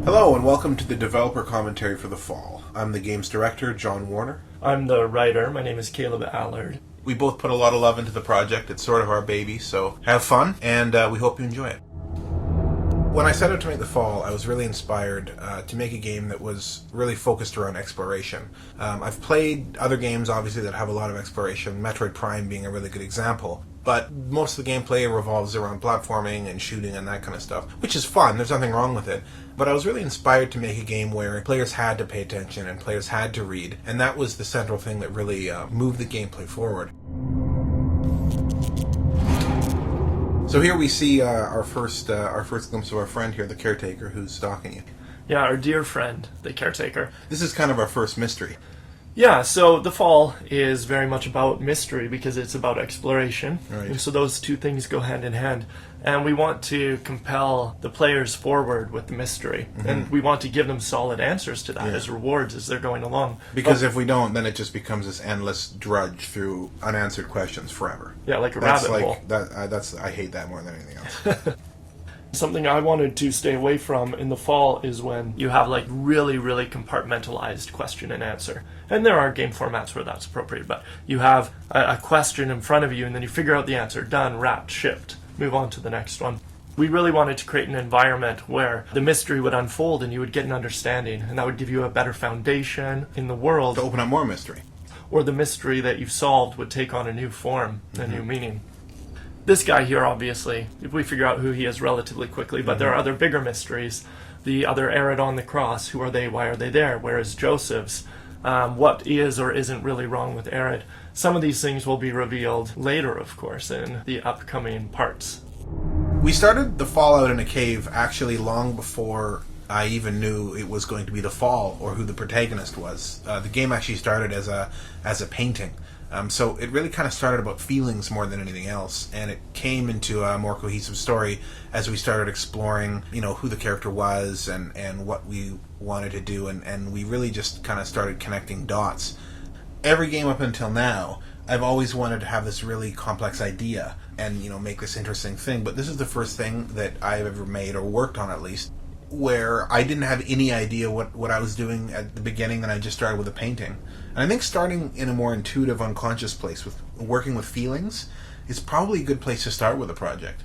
Hello and welcome to the developer commentary for the fall. I'm the games director, John Warner. I'm the writer. My name is Caleb a.r.i.d. We both put a lot of love into the project. It's sort of our baby, so have fun, and we hope you enjoy it. When I set out to make the fall, I was really inspired to make a game that was really focused around exploration. I've played other games, obviously, that have a lot of exploration, Metroid Prime being a really good example. But most of the gameplay revolves around platforming and shooting and that kind of stuff, which is fun. There's nothing wrong with it. But I was really inspired to make a game where players had to pay attention and players had to read, and that was the central thing that really moved the gameplay forward. So here we see our first glimpse of our friend here, the caretaker, who's stalking you. Yeah, our dear friend, the caretaker. This is kind of our first mystery. Yeah, so the fall is very much about mystery because it's about exploration. Right. And so those two things go hand in hand. And we want to compel the players forward with the mystery. Mm-hmm. And we want to give them solid answers to that as rewards as they're going along. Because if we don't, then it just becomes this endless drudge through unanswered questions forever. Yeah, like a rabbit hole. I hate that more than anything else. Something I wanted to stay away from in the fall is when you have like really, really compartmentalized question and answer. And there are game formats where that's appropriate, but you have a question in front of you and then you figure out the answer. Done, wrapped, shipped. Move on to the next one. We really wanted to create an environment where the mystery would unfold and you would get an understanding, and that would give you a better foundation in the world. To open up more mystery. Or the mystery that you've solved would take on a new form, a new meaning. This guy here, obviously, if we figure out who he is relatively quickly, but there are other bigger mysteries. The other a.r.i.d on the cross, who are they, why are they there, where is Joseph's, what is or isn't really wrong with a.r.i.d. Some of these things will be revealed later, of course, in the upcoming parts. We started the fall out in a cave actually long before I even knew it was going to be the fall or who the protagonist was. The game actually started as a painting. So it really kind of started about feelings more than anything else, and it came into a more cohesive story as we started exploring, who the character was and what we wanted to do, and we really just kind of started connecting dots. Every game up until now, I've always wanted to have this really complex idea and, make this interesting thing, but this is the first thing that I've ever made, or worked on at least, where I didn't have any idea what I was doing at the beginning, and I just started with a painting. And I think starting in a more intuitive, unconscious place, with working with feelings, is probably a good place to start with a project.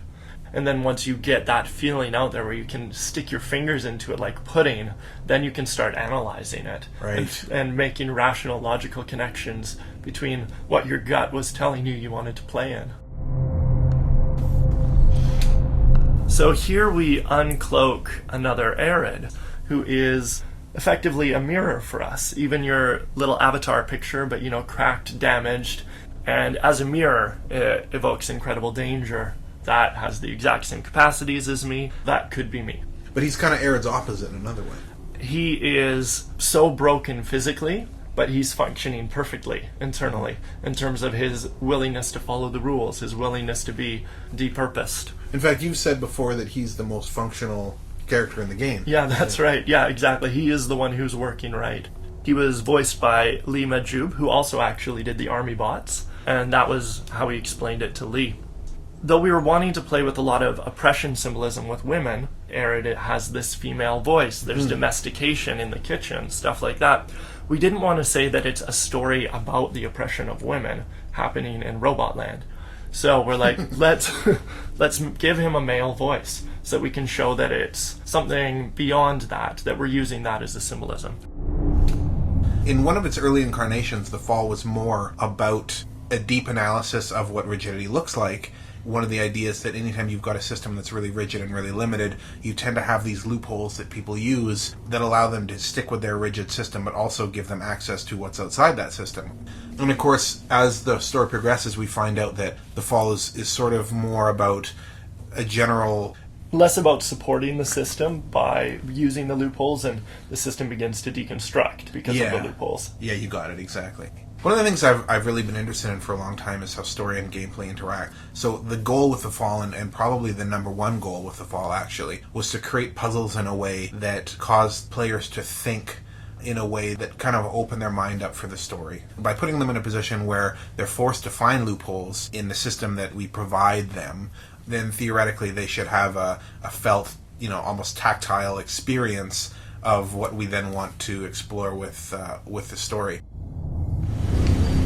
And then once you get that feeling out there where you can stick your fingers into it like pudding, then you can start analyzing it. Right. And making rational, logical connections between what your gut was telling you wanted to play in. So here we uncloak another a.r.i.d, who is effectively a mirror for us. Even your little avatar picture, but cracked, damaged. And as a mirror, it evokes incredible danger. That has the exact same capacities as me. That could be me. But he's kind of a.r.i.d's opposite in another way. He is so broken physically, but he's functioning perfectly internally in terms of his willingness to follow the rules, his willingness to be depurposed. In fact, you've said before that he's the most functional character in the game. Yeah, that's right. Yeah, exactly. He is the one who's working right. He was voiced by Lee Majub, who also actually did the army bots, and that was how he explained it to Lee. Though we were wanting to play with a lot of oppression symbolism with women, a.r.i.d has this female voice, there's domestication in the kitchen, stuff like that. We didn't want to say that it's a story about the oppression of women happening in Robotland. So we're like, let's give him a male voice so that we can show that it's something beyond that we're using that as a symbolism. In one of its early incarnations, the fall was more about a deep analysis of what rigidity looks like. One of the ideas that anytime you've got a system that's really rigid and really limited, you tend to have these loopholes that people use that allow them to stick with their rigid system, but also give them access to what's outside that system. And of course, as the story progresses, we find out that the fall is sort of more about a general... Less about supporting the system by using the loopholes, and the system begins to deconstruct because of the loopholes. Yeah, you got it, exactly. One of the things I've really been interested in for a long time is how story and gameplay interact. So the goal with the fall, and probably the number one goal with the fall actually, was to create puzzles in a way that caused players to think in a way that kind of opened their mind up for the story. By putting them in a position where they're forced to find loopholes in the system that we provide them, then theoretically they should have a felt almost tactile experience of what we then want to explore with the story.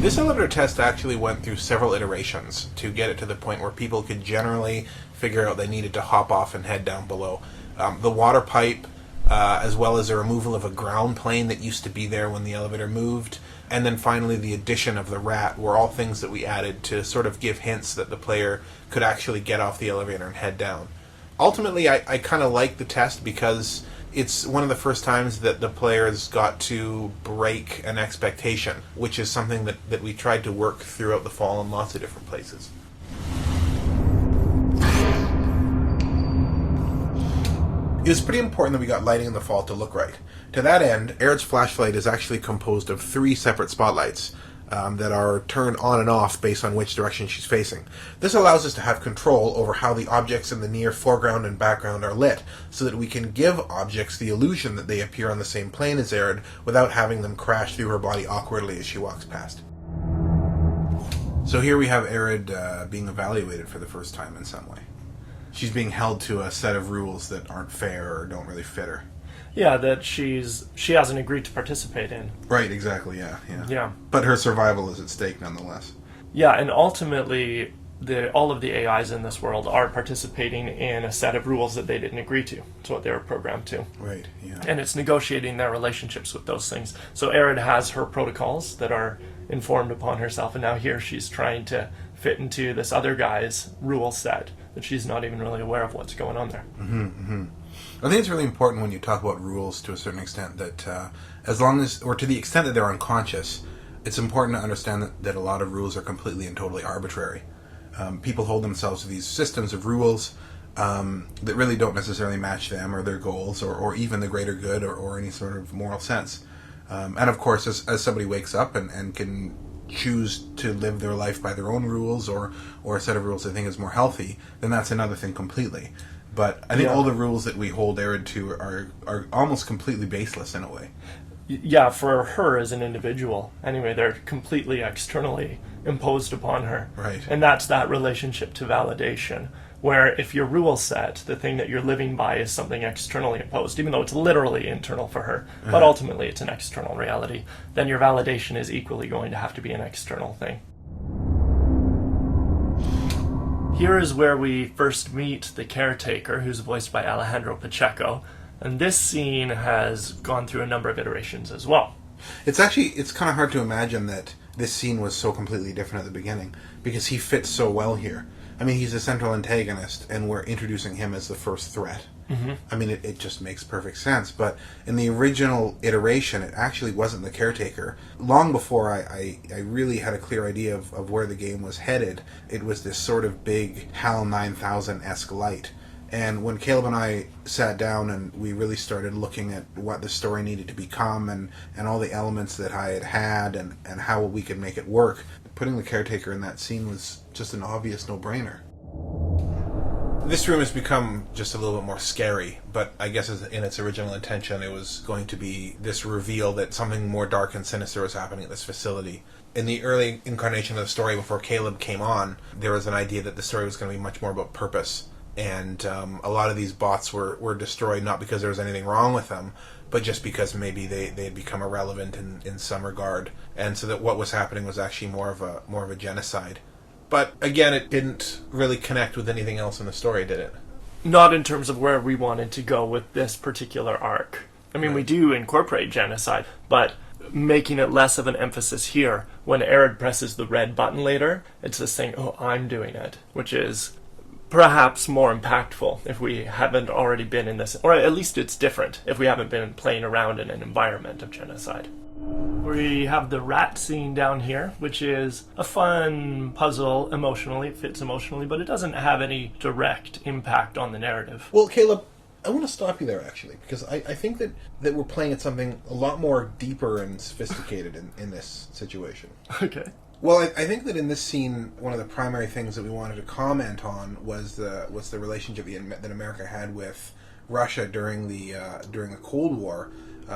This elevator test actually went through several iterations to get it to the point where people could generally figure out they needed to hop off and head down below. The water pipe, as well as the removal of a ground plane that used to be there when the elevator moved, and then finally the addition of the rat were all things that we added to sort of give hints that the player could actually get off the elevator and head down. Ultimately, I kind of like the test because it's one of the first times that the players got to break an expectation, which is something that we tried to work throughout the fall in lots of different places. It was pretty important that we got lighting in the fall to look right. To that end, a.r.i.d.'s flashlight is actually composed of 3 separate spotlights that are turned on and off based on which direction she's facing. This allows us to have control over how the objects in the near foreground and background are lit, so that we can give objects the illusion that they appear on the same plane as a.r.i.d. without having them crash through her body awkwardly as she walks past. So here we have a.r.i.d. being evaluated for the first time in some way. She's being held to a set of rules that aren't fair or don't really fit her. Yeah, that she hasn't agreed to participate in. Right, exactly, yeah. But her survival is at stake nonetheless. Yeah, and ultimately, all of the AIs in this world are participating in a set of rules that they didn't agree to. It's what they were programmed to. Right, yeah. And it's negotiating their relationships with those things. So a.r.i.d. has her protocols that are informed upon herself, and now here she's trying to fit into this other guy's rule set that she's not even really aware of what's going on there. I think it's really important when you talk about rules to a certain extent that as long as, or to the extent that they're unconscious, it's important to understand that a lot of rules are completely and totally arbitrary. People hold themselves to these systems of rules that really don't necessarily match them or their goals or even the greater good or any sort of moral sense. And of course, as somebody wakes up and can choose to live their life by their own rules or a set of rules they think is more healthy, then that's another thing completely. But I think all the rules that we hold a.r.i.d. to are almost completely baseless in a way. Yeah, for her as an individual. Anyway, they're completely externally imposed upon her. Right. And that's that relationship to validation, where if your rule set, the thing that you're living by, is something externally imposed, even though it's literally internal for her, but ultimately it's an external reality, then your validation is equally going to have to be an external thing. Here is where we first meet the caretaker, who's voiced by Alejandro Pacheco, and this scene has gone through a number of iterations as well. It's kind of hard to imagine that this scene was so completely different at the beginning, because he fits so well here. I mean, he's a central antagonist, and we're introducing him as the first threat. I mean, it just makes perfect sense. But in the original iteration, it actually wasn't the caretaker. Long before I really had a clear idea of where the game was headed, it was this sort of big HAL 9000-esque light. And when Caleb and I sat down and we really started looking at what the story needed to become and all the elements that I had and how we could make it work, putting the caretaker in that scene was just an obvious no-brainer. This room has become just a little bit more scary, but I guess in its original intention it was going to be this reveal that something more dark and sinister was happening at this facility. In the early incarnation of the story, before Caleb came on, there was an idea that the story was going to be much more about purpose. And a lot of these bots were destroyed not because there was anything wrong with them, but just because maybe they had become irrelevant in some regard, and so that what was happening was actually more of a genocide. But again, it didn't really connect with anything else in the story, did it? Not in terms of where we wanted to go with this particular arc. I mean, we do incorporate genocide, but making it less of an emphasis here. When a.r.i.d. presses the red button later, it's this thing, oh, I'm doing it, which is perhaps more impactful if we haven't already been in this, or at least it's different if we haven't been playing around in an environment of genocide. We have the rat scene down here, which is a fun puzzle emotionally. It fits emotionally, but it doesn't have any direct impact on the narrative. Well, Caleb, I want to stop you there, actually, because I think that we're playing at something a lot more deeper and sophisticated in this situation. Okay. Well, I think that in this scene, one of the primary things that we wanted to comment on was the relationship that America had with Russia during the Cold War,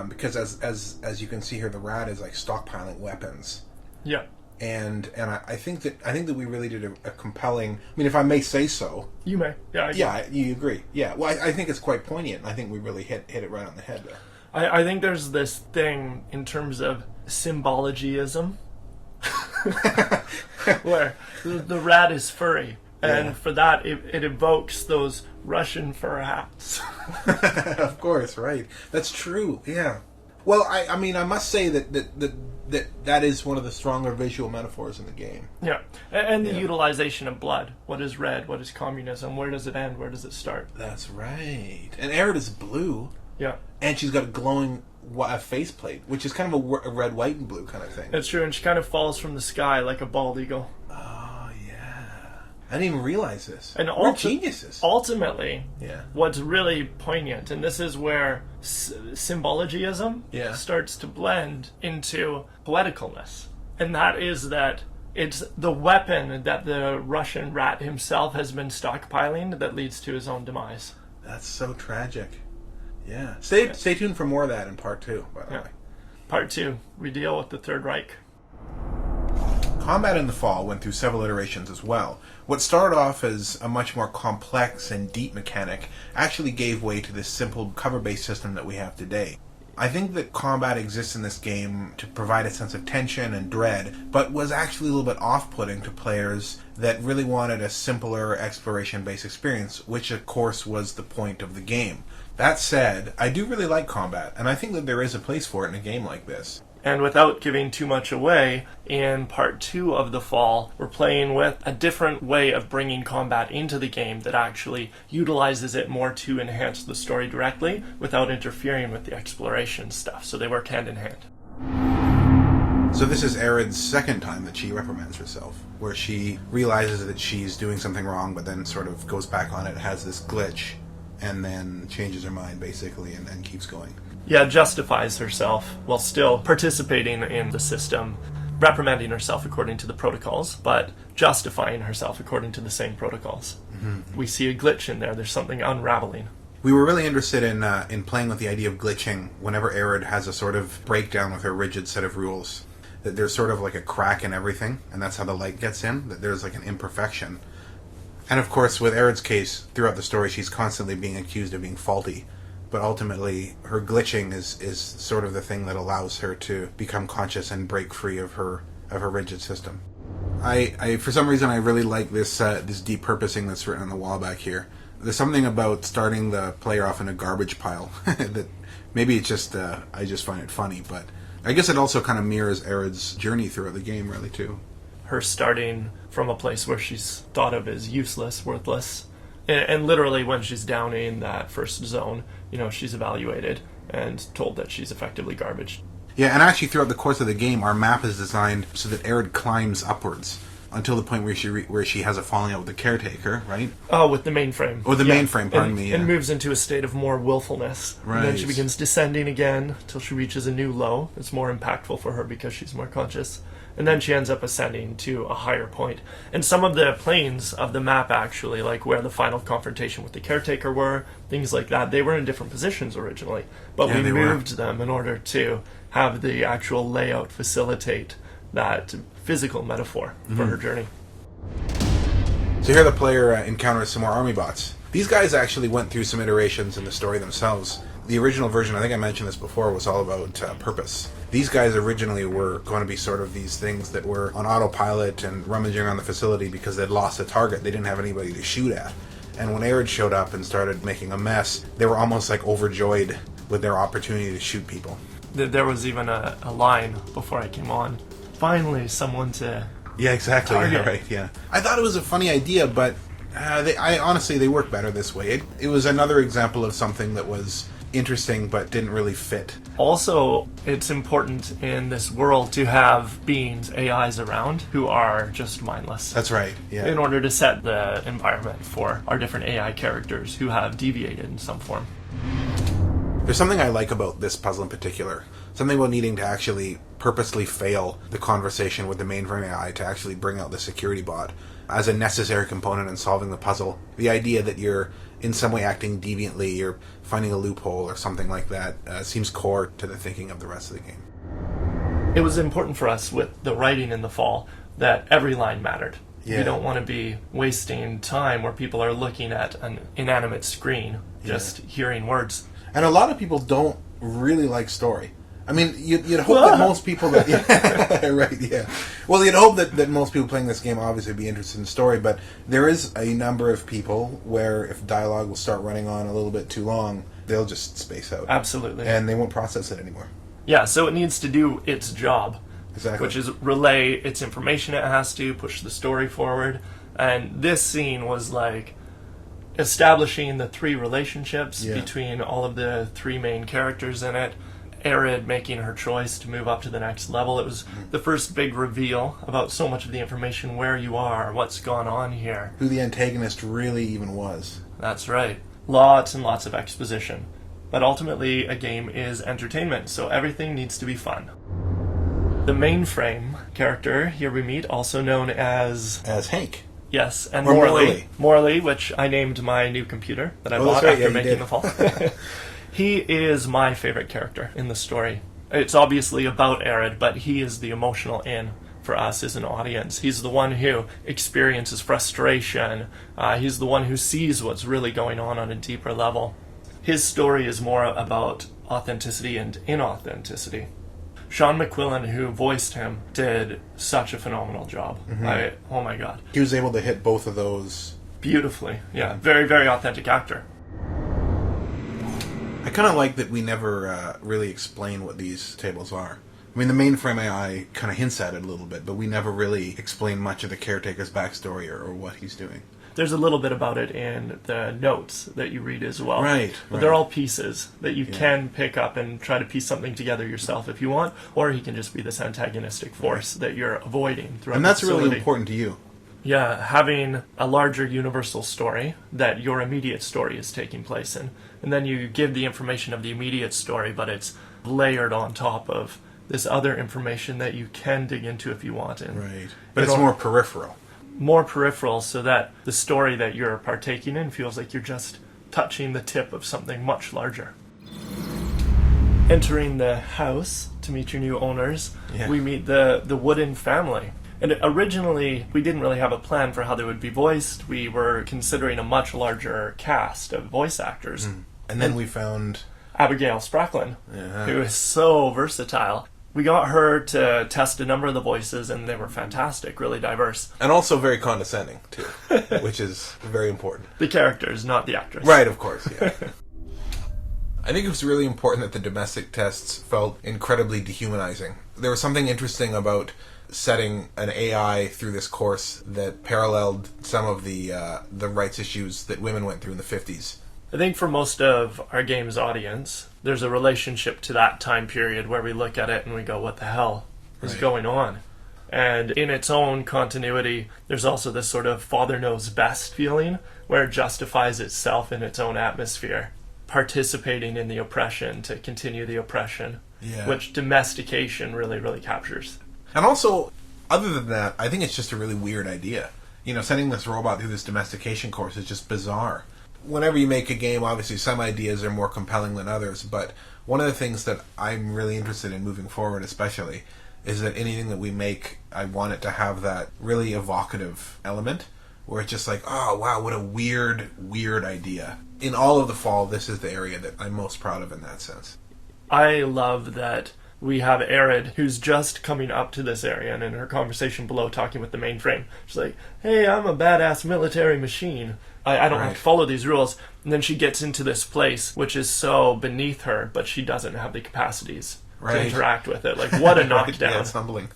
because as you can see here, the rat is like stockpiling weapons. Yeah. I think that we really did a compelling. I mean, if I may say so. You may. Yeah. You agree. Yeah. Well, I think it's quite poignant. I think we really hit it right on the head there. I think there's this thing in terms of symbologyism where the rat is furry. And for that, it evokes those Russian fur hats. Of course, right. That's true, yeah. Well, I mean, I must say that is one of the stronger visual metaphors in the game. Yeah, and the utilization of blood. What is red? What is communism? Where does it end? Where does it start? That's right. And a.r.i.d is blue. Yeah. And she's got a glowing faceplate, which is kind of a red, white, and blue kind of thing. That's true, and she kind of falls from the sky like a bald eagle. Oh, yeah. I didn't even realize this. And we're geniuses. Ultimately, what's really poignant, and this is where symbologyism starts to blend into poeticalness, and that is that it's the weapon that the Russian rat himself has been stockpiling that leads to his own demise. That's so tragic. Yeah. Stay tuned for more of that in part 2, by the way. Part 2, we deal with the Third Reich. Combat in the Fall went through several iterations as well. What started off as a much more complex and deep mechanic actually gave way to this simple cover-based system that we have today. I think that combat exists in this game to provide a sense of tension and dread, but was actually a little bit off-putting to players that really wanted a simpler exploration-based experience, which of course was the point of the game. That said, I do really like combat, and I think that there is a place for it in a game like this. And without giving too much away, in part 2 of The Fall, we're playing with a different way of bringing combat into the game that actually utilizes it more to enhance the story directly without interfering with the exploration stuff. So they work hand in hand. So this is a.r.i.d.'s second time that she reprimands herself, where she realizes that she's doing something wrong, but then sort of goes back on it, has this glitch, and then changes her mind, basically, and then keeps going. Yeah, justifies herself while still participating in the system, reprimanding herself according to the protocols, but justifying herself according to the same protocols. Mm-hmm. We see a glitch in there. There's something unraveling. We were really interested in playing with the idea of glitching whenever a.r.i.d. has a sort of breakdown with her rigid set of rules. That there's sort of like a crack in everything, and that's how the light gets in, that there's like an imperfection. And of course, with a.r.i.d.'s case, throughout the story, she's constantly being accused of being faulty. But ultimately, her glitching is sort of the thing that allows her to become conscious and break free of her rigid system. I for some reason, I really like this deep purposing that's written on the wall back here. There's something about starting the player off in a garbage pile that maybe it's just I just find it funny, but I guess it also kind of mirrors a.r.i.d.'s journey throughout the game, really, too. Her starting from a place where she's thought of as useless, worthless, and literally when she's down in that first zone, she's evaluated and told that she's effectively garbage. Yeah, and actually throughout the course of the game, our map is designed so that a.r.i.d. climbs upwards until the point where she has a falling out with the caretaker, right? Oh, with the mainframe. With the mainframe, pardon me. Yeah. And moves into a state of more willfulness. Right. And then she begins descending again until she reaches a new low. It's more impactful for her because she's more conscious. And then she ends up ascending to a higher point. And some of the planes of the map, actually, like where the final confrontation with the caretaker were, things like that, they were in different positions originally. But we moved them in order to have the actual layout facilitate that physical metaphor for her journey. So here the player encounters some more army bots. These guys actually went through some iterations in the story themselves. The original version, I think I mentioned this before, was all about purpose. These guys originally were going to be sort of these things that were on autopilot and rummaging around the facility because they'd lost a target. They didn't have anybody to shoot at. And when a.r.i.d. showed up and started making a mess, they were almost like overjoyed with their opportunity to shoot people. There was even a line before I came on. Finally, someone to Yeah, exactly. target. Yeah, right, yeah. I thought it was a funny idea, but honestly, they work better this way. It was another example of something that was interesting but didn't really fit. Also, it's important in this world to have beings, AIs around, who are just mindless. That's right, yeah. In order to set the environment for our different AI characters who have deviated in some form. There's something I like about this puzzle in particular. Something about needing to actually purposely fail the conversation with the mainframe AI to actually bring out the security bot as a necessary component in solving the puzzle. The idea that you're in some way acting deviantly, you're finding a loophole or something like that, seems core to the thinking of the rest of the game. It was important for us with the writing in the fall that every line mattered. Yeah. We don't want to be wasting time where people are looking at an inanimate screen, just hearing words. And a lot of people don't really like story. I mean, you'd hope that most people that... Yeah, right, yeah. Well, you'd hope that most people playing this game obviously be interested in story, but there is a number of people where if dialogue will start running on a little bit too long, they'll just space out. Absolutely. And they won't process it anymore. Yeah, so it needs to do its job. Exactly. Which is relay its information it has to, push the story forward. And this scene was like establishing the three relationships between all of the three main characters in it. a.r.i.d making her choice to move up to the next level. It was the first big reveal about so much of the information, where you are, what's gone on here. Who the antagonist really even was. That's right. Lots and lots of exposition. But ultimately, a game is entertainment, so everything needs to be fun. The mainframe character here we meet, also known as Hank. Yes, and Or Morley. Morley, which I named my new computer that I bought after making the fall. He is my favorite character in the story. It's obviously about a.r.i.d, but he is the emotional in for us as an audience. He's the one who experiences frustration. He's the one who sees what's really going on a deeper level. His story is more about authenticity and inauthenticity. Sean McQuillan, who voiced him, did such a phenomenal job. Oh my god. He was able to hit both of those beautifully. Yeah, very, very authentic actor. I kind of like that we never really explain what these tables are. I mean, the mainframe AI kind of hints at it a little bit, but we never really explain much of the caretaker's backstory or what he's doing. There's a little bit about it in the notes that you read as well. Right. But they're all pieces that you can pick up and try to piece something together yourself if you want, or he can just be this antagonistic force that you're avoiding throughout And that's the facility. really important to you. Yeah, having a larger universal story that your immediate story is taking place in. And then you give the information of the immediate story, but it's layered on top of this other information that you can dig into if you want. Right. But it's more peripheral. More peripheral, so that the story that you're partaking in feels like you're just touching the tip of something much larger. Entering the house to meet your new owners, we meet the Wooden family. And originally, we didn't really have a plan for how they would be voiced. We were considering a much larger cast of voice actors. And then we found Abigail Spracklin, who is so versatile. We got her to test a number of the voices, and they were fantastic, really diverse. And also very condescending, too, which is very important. The characters, not the actress. Right, of course, yeah. I think it was really important that the domestic tests felt incredibly dehumanizing. There was something interesting about setting an AI through this course that paralleled some of the rights issues that women went through in the 50s. I think for most of our game's audience, there's a relationship to that time period where we look at it and we go, what the hell is going on? And in its own continuity, there's also this sort of father knows best feeling where it justifies itself in its own atmosphere, participating in the oppression to continue the oppression, which domestication really, really captures. And also, other than that, I think it's just a really weird idea. You know, sending this robot through this domestication course is just bizarre. Whenever you make a game, obviously some ideas are more compelling than others, but one of the things that I'm really interested in moving forward especially is that anything that we make, I want it to have that really evocative element where it's just like, oh wow, what a weird idea. In all of the fall, this is the area that I'm most proud of in that sense. I love that we have a.r.i.d, who's just coming up to this area, and in her conversation below talking with the mainframe, she's like, hey, I'm a badass military machine. I don't have to follow these rules. And then she gets into this place, which is so beneath her, but she doesn't have the capacities to interact with it. Like, what a knockdown. Yeah, it's humbling.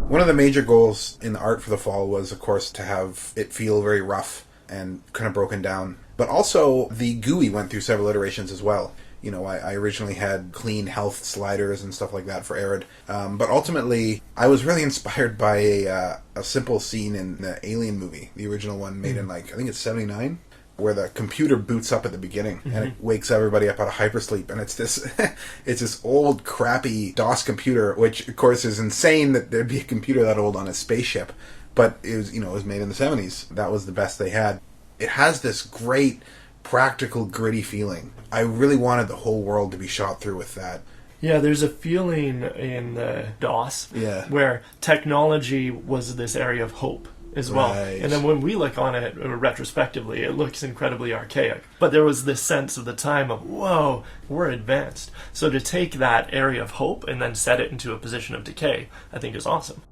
One of the major goals in the art for the fall was, of course, to have it feel very rough and kind of broken down. But also, the GUI went through several iterations as well. You know, I originally had clean health sliders and stuff like that for a.r.i.d. But ultimately, I was really inspired by a simple scene in the Alien movie, the original one made in, like, I think it's 79, where the computer boots up at the beginning and it wakes everybody up out of hypersleep. And it's this it's this old, crappy DOS computer, which, of course, is insane that there'd be a computer that old on a spaceship. But it was, you know, it was made in the 70s. That was the best they had. It has this great, practical, gritty feeling. I really wanted the whole world to be shot through with that. Yeah, there's a feeling in DOS where technology was this area of hope as well. Right. And then when we look on it retrospectively, it looks incredibly archaic. But there was this sense of the time of, whoa, we're advanced. So to take that area of hope and then set it into a position of decay, I think is awesome.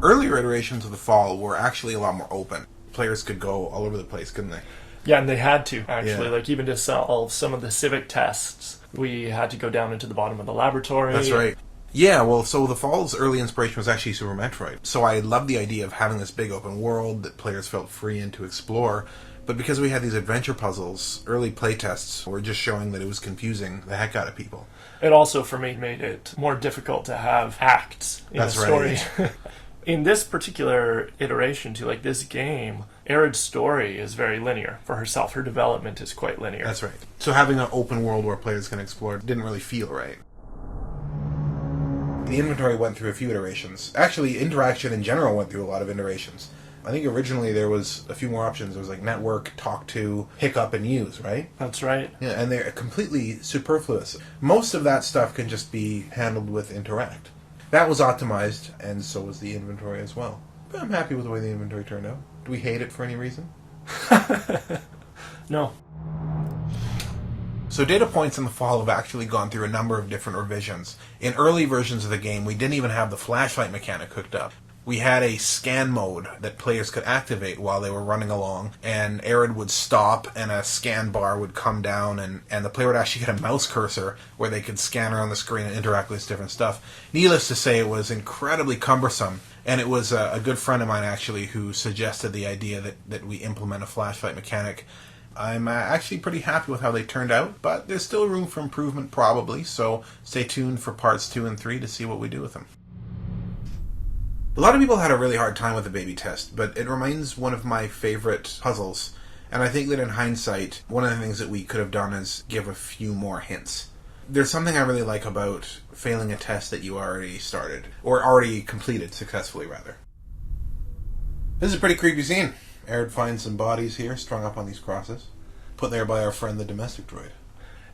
Earlier iterations of the Fall were actually a lot more open. Players could go all over the place, couldn't they? Yeah, and they had to, actually. Yeah. Like, even to solve some of the civic tests, we had to go down into the bottom of the laboratory. That's right. Yeah, well, so the Fall's early inspiration was actually Super Metroid. So I love the idea of having this big open world that players felt free in to explore. But because we had these adventure puzzles, early playtests were just showing that it was confusing the heck out of people. It also, for me, made it more difficult to have acts in That's the story. right. In this particular iteration, too, like this game, a.r.i.d's story is very linear for herself. Her development is quite linear. That's right. So having an open world where players can explore didn't really feel right. The inventory went through a few iterations. Actually, interaction in general went through a lot of iterations. I think originally there was a few more options. There was like network, talk to, pick up, and use, right? That's right. Yeah, and they're completely superfluous. Most of that stuff can just be handled with interact. That was optimized, and so was the inventory as well. But I'm happy with the way the inventory turned out. Do we hate it for any reason? No. So data points in the Fall have actually gone through a number of different revisions. In early versions of the game, we didn't even have the flashlight mechanic hooked up. We had a scan mode that players could activate while they were running along, and a.r.i.d would stop and a scan bar would come down, and the player would actually get a mouse cursor where they could scan around the screen and interact with different stuff. Needless to say, it was incredibly cumbersome, and it was a good friend of mine actually who suggested the idea that we implement a flashlight mechanic. I'm actually pretty happy with how they turned out, but there's still room for improvement probably, so stay tuned for parts 2 and 3 to see what we do with them. A lot of people had a really hard time with the baby test, but it remains one of my favorite puzzles, and I think that in hindsight, one of the things that we could have done is give a few more hints. There's something I really like about failing a test that you already started, or already completed successfully, rather. This is a pretty creepy scene. a.r.i.d finds some bodies here strung up on these crosses, put there by our friend the domestic droid.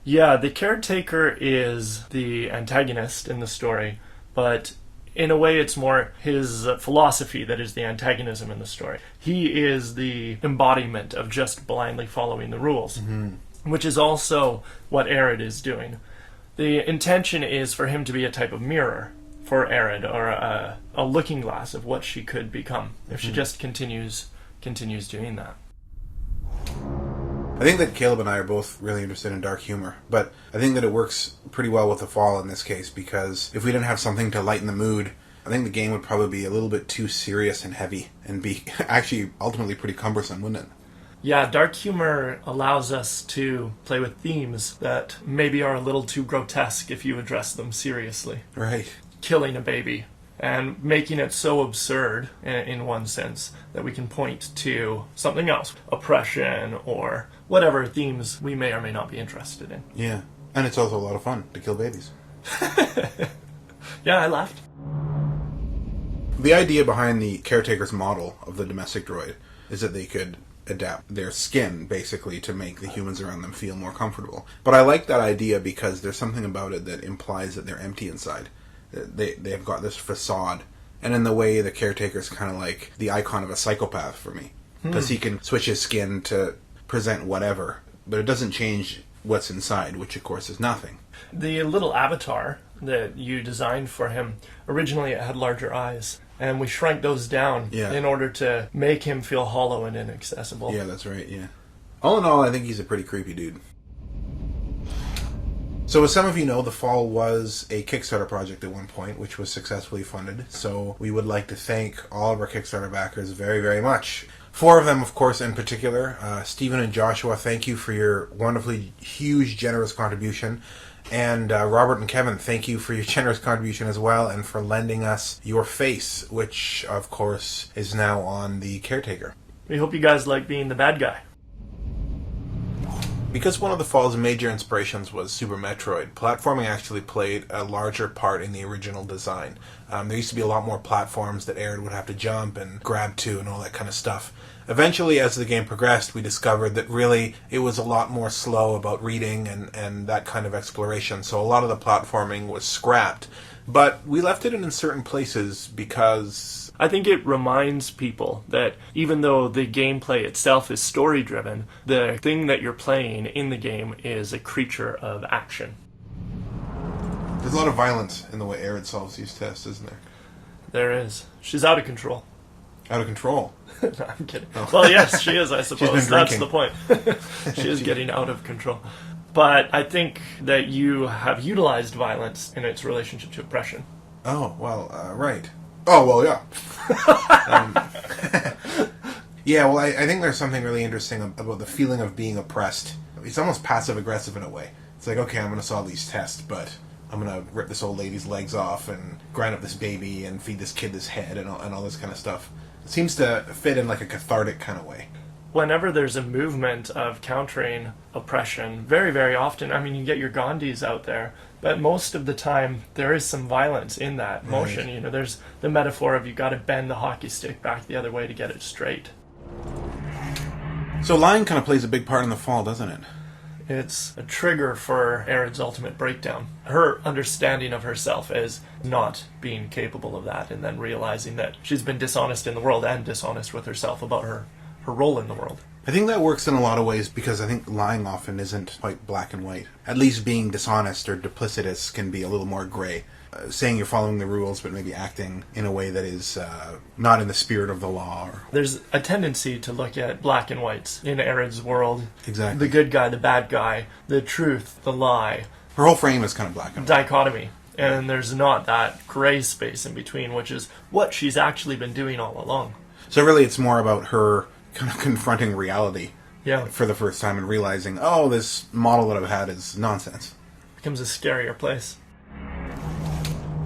Yeah, the caretaker is the antagonist in the story, but in a way it's more his philosophy that is the antagonism in the story. He is the embodiment of just blindly following the rules, which is also what a.r.i.d is doing. The intention is for him to be a type of mirror for a.r.i.d, or a looking glass of what she could become if she just continues doing that. I think that Caleb and I are both really interested in dark humor, but I think that it works pretty well with the Fall in this case, because if we didn't have something to lighten the mood, I think the game would probably be a little bit too serious and heavy, and be actually ultimately pretty cumbersome, wouldn't it? Yeah, dark humor allows us to play with themes that maybe are a little too grotesque if you address them seriously. Right. Killing a baby, and making it so absurd in one sense that we can point to something else, oppression or whatever themes we may or may not be interested in. Yeah, and it's also a lot of fun to kill babies. Yeah, I laughed. The idea behind the caretaker's model of the domestic droid is that they could adapt their skin, basically, to make the humans around them feel more comfortable. But I like that idea because there's something about it that implies that they're empty inside. They've got this facade. And in the way, the caretaker's kind of like the icon of a psychopath for me. Because he can switch his skin to present whatever, but it doesn't change what's inside, which of course is nothing. The little avatar that you designed for him, originally it had larger eyes, and we shrank those down in order to make him feel hollow and inaccessible. Yeah, that's right, yeah. All in all, I think he's a pretty creepy dude. So as some of you know, The Fall was a Kickstarter project at one point, which was successfully funded, so we would like to thank all of our Kickstarter backers very, very much. 4 of them, of course, in particular. Stephen and Joshua, thank you for your wonderfully huge, generous contribution. And Robert and Kevin, thank you for your generous contribution as well, and for lending us your face, which, of course, is now on the caretaker. We hope you guys like being the bad guy. Because one of the Fall's major inspirations was Super Metroid, platforming actually played a larger part in the original design. There used to be a lot more platforms that a.r.i.d would have to jump and grab to and all that kind of stuff. eventually, as the game progressed, we discovered that really it was a lot more slow about reading and that kind of exploration. So a lot of the platforming was scrapped. But we left it in certain places because I think it reminds people that even though the gameplay itself is story-driven, the thing that you're playing in the game is a creature of action. there's a lot of violence in the way a.r.i.d solves these tests, isn't there? There is. She's out of control. Out of control. No, I'm kidding. Well, yes, she is, I suppose. She's been That's drinking. the point. She is getting out of control. But I think that you have utilized violence in its relationship to oppression. Oh, well, right. Oh, well, yeah. Yeah, well, I think there's something really interesting about the feeling of being oppressed. It's almost passive-aggressive in a way. It's like, okay, I'm going to solve these tests, but I'm going to rip this old lady's legs off and grind up this baby and feed this kid this head and all this kind of stuff. It seems to fit in like a cathartic kind of way. Whenever there's a movement of countering oppression, very, very often, I mean, you get your Gandhis out there, but most of the time there is some violence in that motion. Right. You know, there's the metaphor of you got to bend the hockey stick back the other way to get it straight. So lying kind of plays a big part in the fall, doesn't it? It's a trigger for a.r.i.d.'s ultimate breakdown. Her understanding of herself as not being capable of that, and then realizing that she's been dishonest in the world and dishonest with herself about her role in the world. I think that works in a lot of ways because I think lying often isn't quite black and white. At least being dishonest or duplicitous can be a little more gray. Saying you're following the rules but maybe acting in a way that is not in the spirit of the law. There's a tendency to look at black and whites in a.r.i.d.'s world. Exactly. The good guy, the bad guy, the truth, the lie. Her whole frame is kind of black and white. Dichotomy. And there's not that gray space in between, which is what she's actually been doing all along. So really it's more about her kind of confronting reality Yeah. for the first time and realizing, oh, this model that I've had is nonsense. Becomes a scarier place.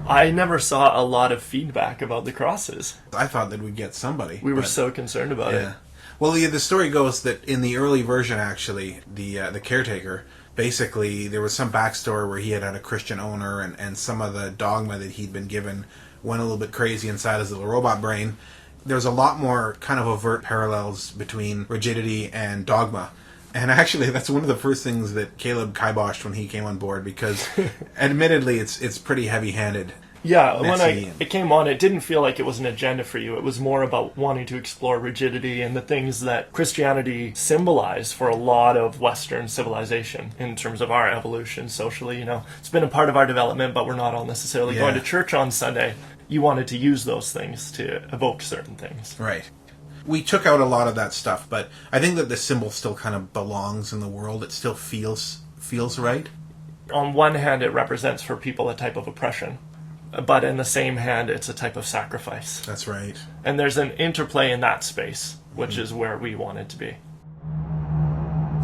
I never saw a lot of feedback about the crosses. I thought that we'd get somebody. We were but- so concerned about it. Well, the story goes that in the early version, actually, the caretaker, basically, there was some backstory where he had a Christian owner, and some of the dogma that he'd been given went a little bit crazy inside his little robot brain. There's a lot more kind of overt parallels between rigidity and dogma. And actually, that's one of the first things that Caleb kiboshed when he came on board, because admittedly, it's pretty heavy-handed. Yeah, when Messy. it came on, it didn't feel like it was an agenda for you. It was more about wanting to explore rigidity and the things that Christianity symbolized for a lot of Western civilization in terms of our evolution socially. You know, it's been a part of our development, but we're not all necessarily going to church on Sunday. You wanted to use those things to evoke certain things. Right. We took out a lot of that stuff, but I think that the symbol still kind of belongs in the world. It still feels right. On one hand, it represents for people a type of oppression, but in the same hand, it's a type of sacrifice. That's right. And there's an interplay in that space, which is where we want it to be.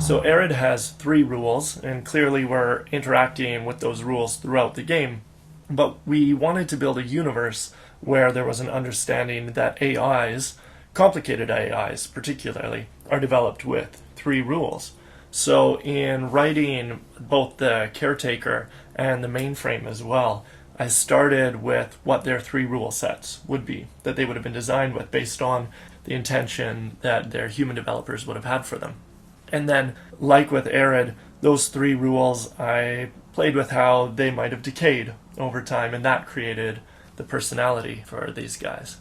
So a.r.i.d. has 3 rules, and clearly we're interacting with those rules throughout the game. But we wanted to build a universe where there was an understanding that AIs, complicated AIs particularly, are developed with 3 rules. So in writing both the caretaker and the mainframe as well, I started with what their 3 rule sets would be, that they would have been designed with based on the intention that their human developers would have had for them. And then, like with a.r.i.d., those 3 rules, I played with how they might have decayed over time, and that created the personality for these guys.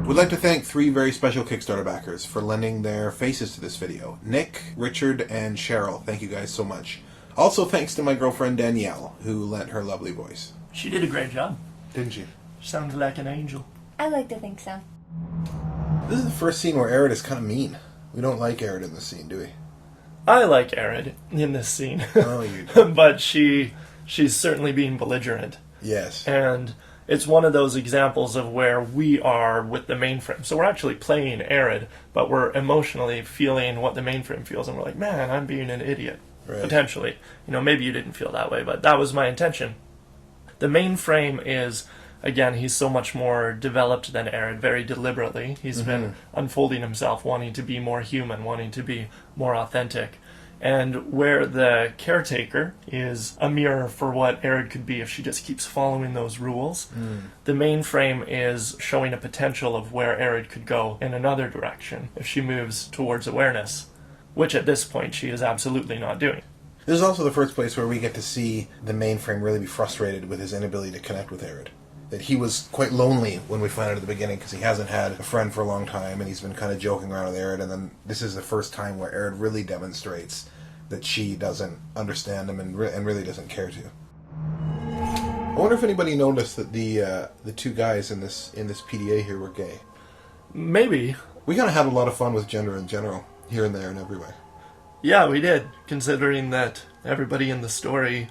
We'd like to thank 3 very special Kickstarter backers for lending their faces to this video. Nick, Richard, and Cheryl. Thank you guys so much. Also thanks to my girlfriend Danielle, who lent her lovely voice. She did a great job. Didn't she? Sounded like an angel. I like to think so. This is the first scene where a.r.i.d. is kind of mean. We don't like a.r.i.d. in this scene, do we? I like a.r.i.d. in this scene. Oh, you do. But she's certainly being belligerent. Yes. And it's one of those examples of where we are with the mainframe. So we're actually playing a.r.i.d., but we're emotionally feeling what the mainframe feels, and we're like, man, I'm being an idiot. Right. Potentially. You know, maybe you didn't feel that way, but that was my intention. The mainframe is, again, he's so much more developed than a.r.i.d. very deliberately. He's been unfolding himself, wanting to be more human, wanting to be more authentic. And where the caretaker is a mirror for what a.r.i.d could be if she just keeps following those rules, the mainframe is showing a potential of where a.r.i.d could go in another direction if she moves towards awareness, which at this point she is absolutely not doing. This is also the first place where we get to see the mainframe really be frustrated with his inability to connect with a.r.i.d. That he was quite lonely when we find out at the beginning because he hasn't had a friend for a long time and he's been kind of joking around with a.r.i.d. And then this is the first time where a.r.i.d really demonstrates that she doesn't understand him and really doesn't care to. I wonder if anybody noticed that the two guys in this PDA here were gay. Maybe. We kind of had a lot of fun with gender in general, here and there and everywhere. Yeah, we did, considering that everybody in the story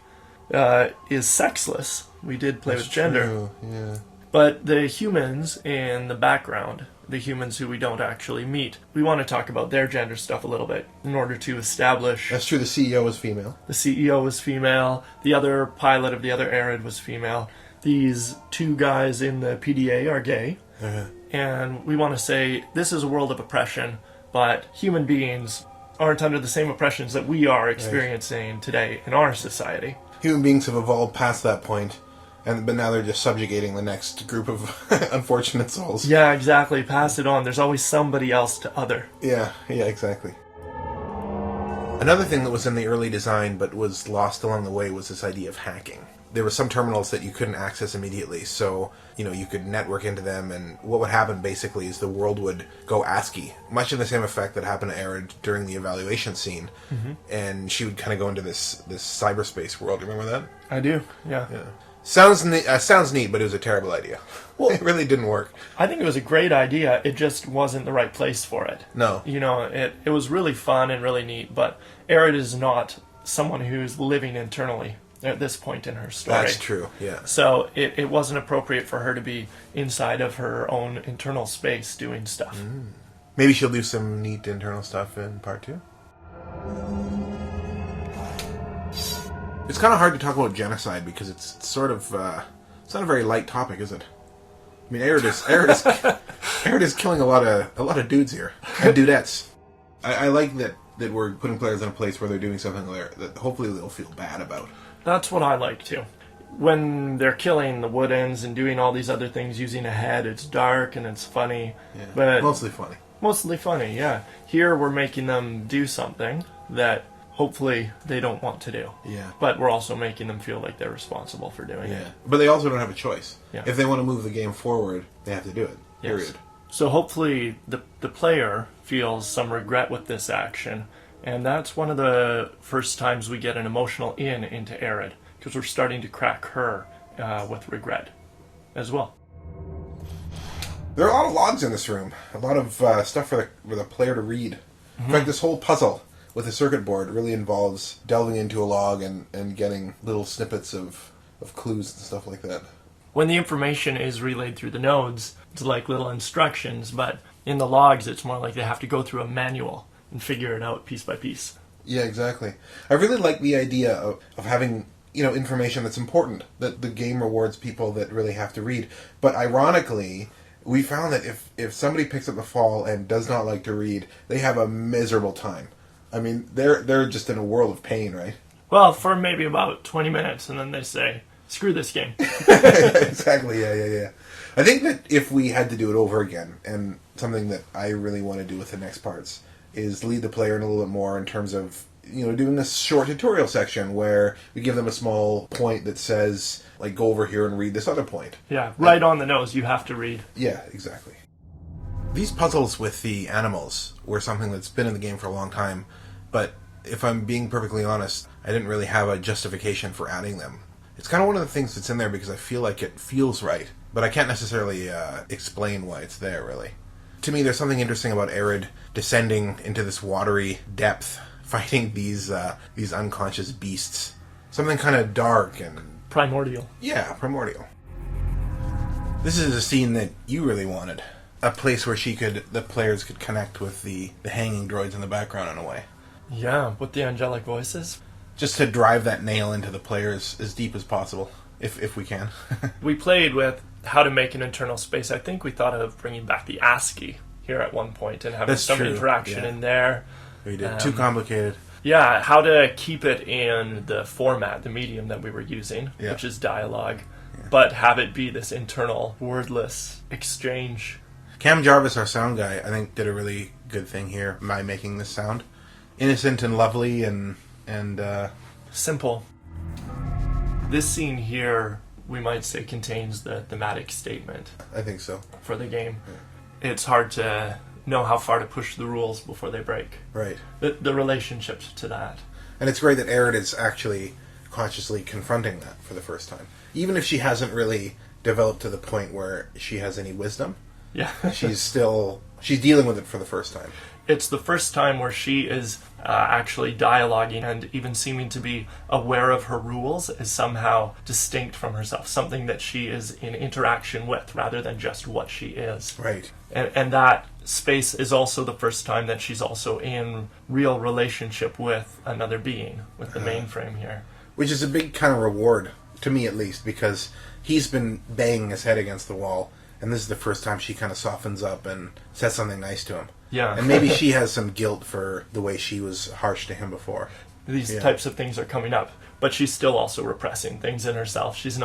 is sexless. We did play with gender. True. Yeah. But the humans in the background, the humans who we don't actually meet, we want to talk about their gender stuff a little bit in order to establish... That's true, the CEO is female. The CEO was female. The other pilot of the other a.r.i.d was female. These two guys in the PDA are gay. And we want to say this is a world of oppression, but human beings aren't under the same oppressions that we are experiencing today in our society. Human beings have evolved past that point, but now they're just subjugating the next group of unfortunate souls. Yeah, exactly. Pass it on. There's always somebody else to other. Yeah, exactly. Another thing that was in the early design but was lost along the way was this idea of hacking. There were some terminals that you couldn't access immediately, so you could network into them, and what would happen basically is the world would go ASCII, much in the same effect that happened to a.r.i.d during the evaluation scene, and she would kind of go into this cyberspace world. Remember that? I do, yeah. Sounds neat, but it was a terrible idea. Well, it really didn't work. I think it was a great idea. It just wasn't the right place for it. No. It was really fun and really neat, but a.r.i.d is not someone who's living internally at this point in her story. That's true, yeah. So it wasn't appropriate for her to be inside of her own internal space doing stuff. Maybe she'll do some neat internal stuff in part 2. It's kind of hard to talk about genocide because it's sort of it's not a very light topic, is it? I mean, a.r.i.d is killing a lot of dudes here and dudettes. I like that we're putting players in a place where they're doing something that hopefully they'll feel bad about. That's what I like too. When they're killing the wood-ends and doing all these other things using a head, it's dark and it's funny. Yeah, but mostly funny. Mostly funny, yeah. Here we're making them do something that hopefully they don't want to do. Yeah. But we're also making them feel like they're responsible for doing it. But they also don't have a choice. Yeah. If they want to move the game forward, they have to do it. Period. Yes. So hopefully the player feels some regret with this action. And that's one of the first times we get an emotional into a.r.i.d, because we're starting to crack her with regret as well. There are a lot of logs in this room. A lot of stuff for the player to read. In fact, this whole puzzle with the circuit board really involves delving into a log and getting little snippets of clues and stuff like that. When the information is relayed through the nodes, it's like little instructions, but in the logs it's more like they have to go through a manual and figure it out piece by piece. Yeah, exactly. I really like the idea of having, information that's important, that the game rewards people that really have to read. But ironically, we found that if somebody picks up the fall and does not like to read, they have a miserable time. I mean, they're just in a world of pain, right? Well, for maybe about 20 minutes, and then they say, screw this game. Exactly, yeah. I think that if we had to do it over again, and something that I really want to do with the next parts, is lead the player in a little bit more in terms of, doing this short tutorial section where we give them a small point that says, like, go over here and read this other point. Yeah, right on the nose, you have to read. Yeah, exactly. These puzzles with the animals were something that's been in the game for a long time, but if I'm being perfectly honest, I didn't really have a justification for adding them. It's kind of one of the things that's in there because I feel like it feels right, but I can't necessarily explain why it's there, really. To me, there's something interesting about a.r.i.d descending into this watery depth, fighting these unconscious beasts. Something kind of dark and... primordial. Yeah, primordial. This is a scene that you really wanted. A place where the players could connect with the hanging droids in the background in a way. Yeah, with the angelic voices. Just to drive that nail into the players as deep as possible, if we can. We played with how to make an internal space. I think we thought of bringing back the ASCII here at one point and having some interaction in there. We did. Too complicated. Yeah, how to keep it in the format, the medium that we were using, Yeah. which is dialogue, but have it be this internal, wordless exchange. Cam Jarvis, our sound guy, I think did a really good thing here by making this sound innocent and lovely and Simple. This scene here, we might say, contains the thematic statement I think so. for the game. It's hard to know how far to push the rules before they break. Right. The relationship to that. And it's great that a.r.i.d is actually consciously confronting that for the first time. Even if she hasn't really developed to the point where she has any wisdom, Yeah. she's dealing with it for the first time. It's the first time where she is actually dialoguing and even seeming to be aware of her rules is somehow distinct from herself, something that she is in interaction with rather than just what she is. Right. And that space is also the first time that she's also in real relationship with another being, with the mainframe here. Which is a big kind of reward, to me at least, because he's been banging his head against the wall, and this is the first time she kind of softens up and says something nice to him. Yeah. And maybe she has some guilt for the way she was harsh to him before. These types of things are coming up, but she's still also repressing things in herself. She's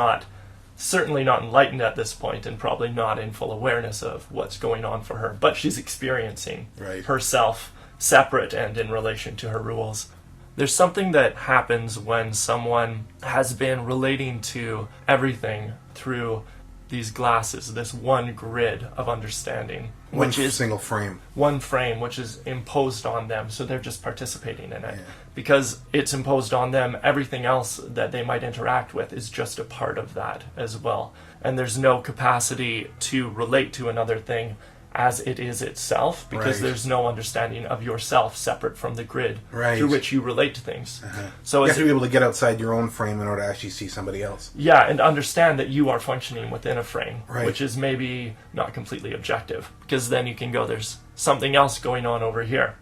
certainly not enlightened at this point and probably not in full awareness of what's going on for her, but she's experiencing herself separate and in relation to her rules. There's something that happens when someone has been relating to everything through these glasses, this one grid of understanding, which is single frame. One frame, which is imposed on them, so they're just participating in it. Because it's imposed on them, everything else that they might interact with is just a part of that as well. And there's no capacity to relate to another thing as it is itself, because there's no understanding of yourself separate from the grid through which you relate to things. So You have to be able to get outside your own frame in order to actually see somebody else. Yeah, and understand that you are functioning within a frame, Right. which is maybe not completely objective, because then you can go, there's something else going on over here,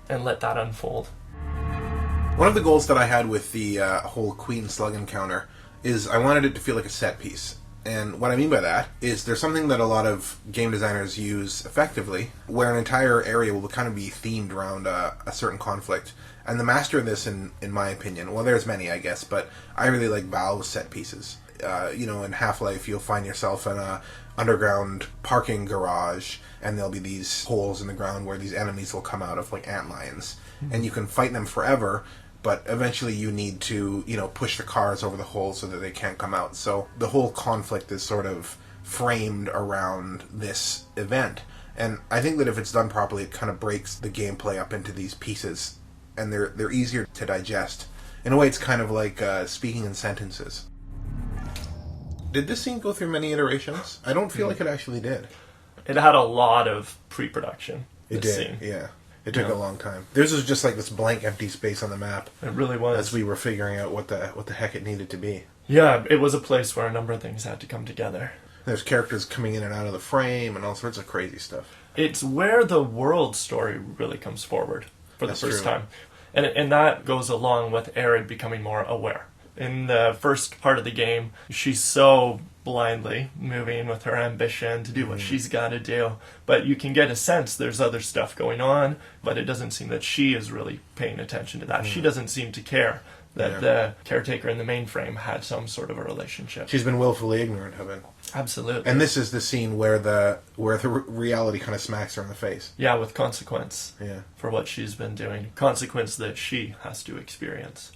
and let that unfold. One of the goals that I had with the whole Queen Slug encounter is I wanted it to feel like a set piece. And what I mean by that is there's something that a lot of game designers use effectively, where an entire area will kind of be themed around a certain conflict. And the master of this, in my opinion, well, there's many, I guess, but I really like Valve's set pieces. In Half-Life, you'll find yourself in a underground parking garage, and there'll be these holes in the ground where these enemies will come out of, like antlions. And you can fight them forever, but eventually you need to, push the cars over the holes so that they can't come out. So the whole conflict is sort of framed around this event. And I think that if it's done properly, it kind of breaks the gameplay up into these pieces, and they're easier to digest. In a way, it's kind of like speaking in sentences. Did this scene go through many iterations? I don't feel like it actually did. It had a lot of pre-production. It did, scene. yeah. It took a long time. Theirs was just like this blank, empty space on the map. It really was. As we were figuring out what the heck it needed to be. Yeah, it was a place where a number of things had to come together. There's characters coming in and out of the frame and all sorts of crazy stuff. It's where the world story really comes forward for the first time. And that goes along with a.r.i.d becoming more aware. In the first part of the game, she's so blindly moving with her ambition to do what she's got to do. But you can get a sense there's other stuff going on, but it doesn't seem that she is really paying attention to that. She doesn't seem to care that the caretaker in the mainframe had some sort of a relationship. She's been willfully ignorant of it. Absolutely. And this is the scene where the reality kind of smacks her in the face. Yeah, with consequence for what she's been doing. Consequence that she has to experience.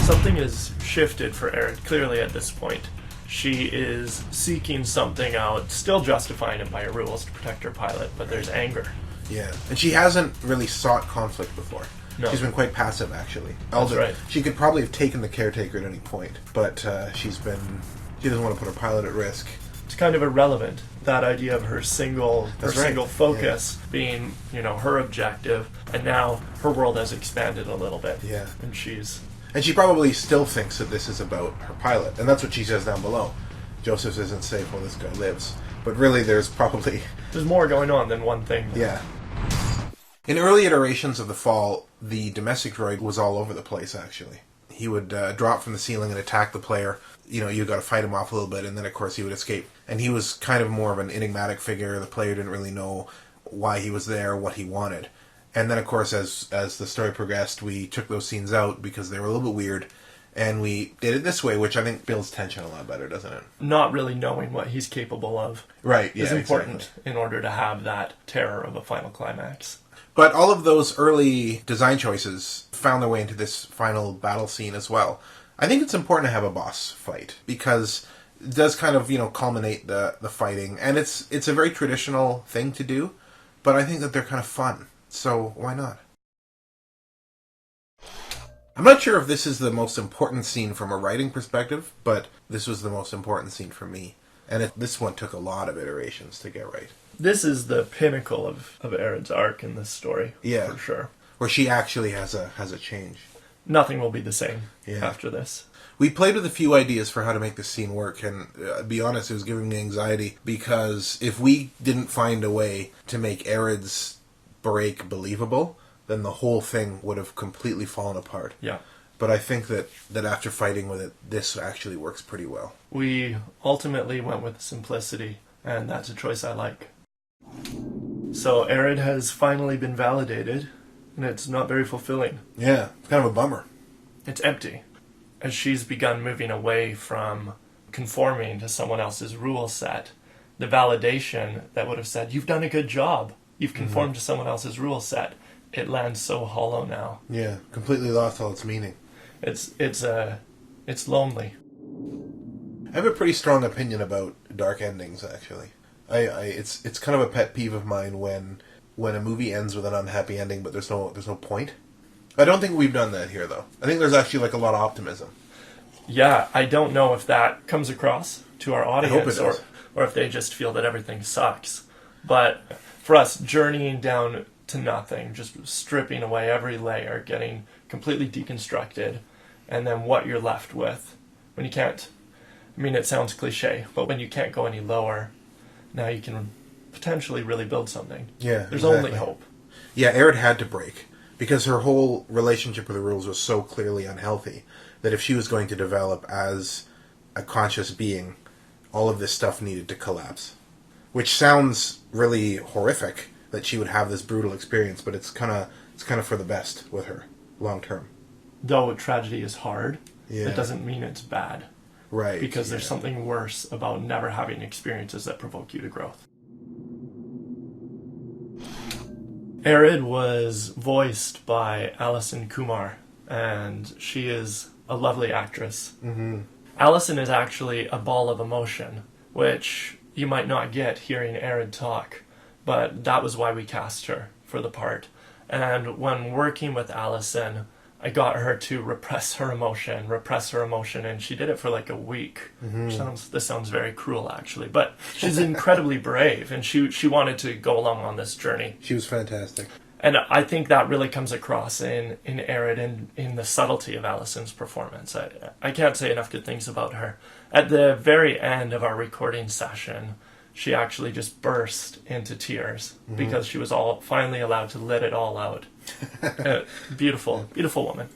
Something is shifted for a.r.i.d clearly at this point. She is seeking something out, still justifying it by her rules to protect her pilot, but there's anger. Yeah, and she hasn't really sought conflict before. No. She's been quite passive, actually. That's right. She could probably have taken the caretaker at any point, but she doesn't want to put her pilot at risk. It's kind of irrelevant, that idea of her single focus being, her objective, and now her world has expanded a little bit. Yeah. And she probably still thinks that this is about her pilot, and that's what she says down below. Joseph's isn't safe while this guy lives. But really, there's more going on than one thing. Yeah. In early iterations of the Fall, the domestic droid was all over the place, actually. He would drop from the ceiling and attack the player. You got to fight him off a little bit, and then, of course, he would escape. And he was kind of more of an enigmatic figure. The player didn't really know why he was there, what he wanted. And then, of course, as the story progressed, we took those scenes out because they were a little bit weird, and we did it this way, which I think builds tension a lot better, doesn't it? Not really knowing what he's capable of Right, yeah, is important exactly. in order to have that terror of a final climax. But all of those early design choices found their way into this final battle scene as well. I think it's important to have a boss fight because it does kind of, culminate the fighting. And it's a very traditional thing to do, but I think that they're kind of fun. So why not? I'm not sure if this is the most important scene from a writing perspective, but this was the most important scene for me. And this one took a lot of iterations to get right. This is the pinnacle of a.r.i.d.'s arc in this story, Yeah. for sure. Where she actually has a change. Nothing will be the same Yeah. after this. We played with a few ideas for how to make this scene work, and to be honest, it was giving me anxiety, because if we didn't find a way to make a.r.i.d.'s break believable, then the whole thing would have completely fallen apart. Yeah. But I think that after fighting with it, this actually works pretty well. We ultimately went with simplicity, and that's a choice I like. So a.r.i.d. has finally been validated, and it's not very fulfilling. Yeah, it's kind of a bummer. It's empty. As she's begun moving away from conforming to someone else's rule set, the validation that would have said, you've done a good job, you've conformed to someone else's rule set, it lands so hollow now. Yeah, completely lost all its meaning. It's lonely. I have a pretty strong opinion about dark endings, actually. It's kind of a pet peeve of mine when a movie ends with an unhappy ending, but there's no point. I don't think we've done that here, though. I think there's actually a lot of optimism. Yeah, I don't know if that comes across to our audience, I hope it does. or if they just feel that everything sucks. But for us, journeying down to nothing, just stripping away every layer, getting completely deconstructed, and then what you're left with when you can't. I mean, it sounds cliche, but when you can't go any lower, now you can potentially really build something. Yeah, There's exactly. only hope. Yeah, a.r.i.d. had to break, because her whole relationship with the rules was so clearly unhealthy that if she was going to develop as a conscious being, all of this stuff needed to collapse. Which sounds really horrific, that she would have this brutal experience, but it's kind of for the best with her, long term. Though tragedy is hard, Yeah. it doesn't mean it's bad. Right. Because there's something worse about never having experiences that provoke you to growth. a.r.i.d. was voiced by Alison Kumar, and she is a lovely actress. Mm-hmm. Alison is actually a ball of emotion, which you might not get hearing a.r.i.d. talk, but that was why we cast her for the part. And when working with Alison, I got her to repress her emotion, and she did it for a week. This sounds very cruel, actually, but she's incredibly brave, and she wanted to go along on this journey. She was fantastic. And I think that really comes across in a.r.i.d. and in the subtlety of Alison's performance. I can't say enough good things about her. At the very end of our recording session, she actually just burst into tears because she was finally allowed to let it all out. Beautiful, beautiful woman.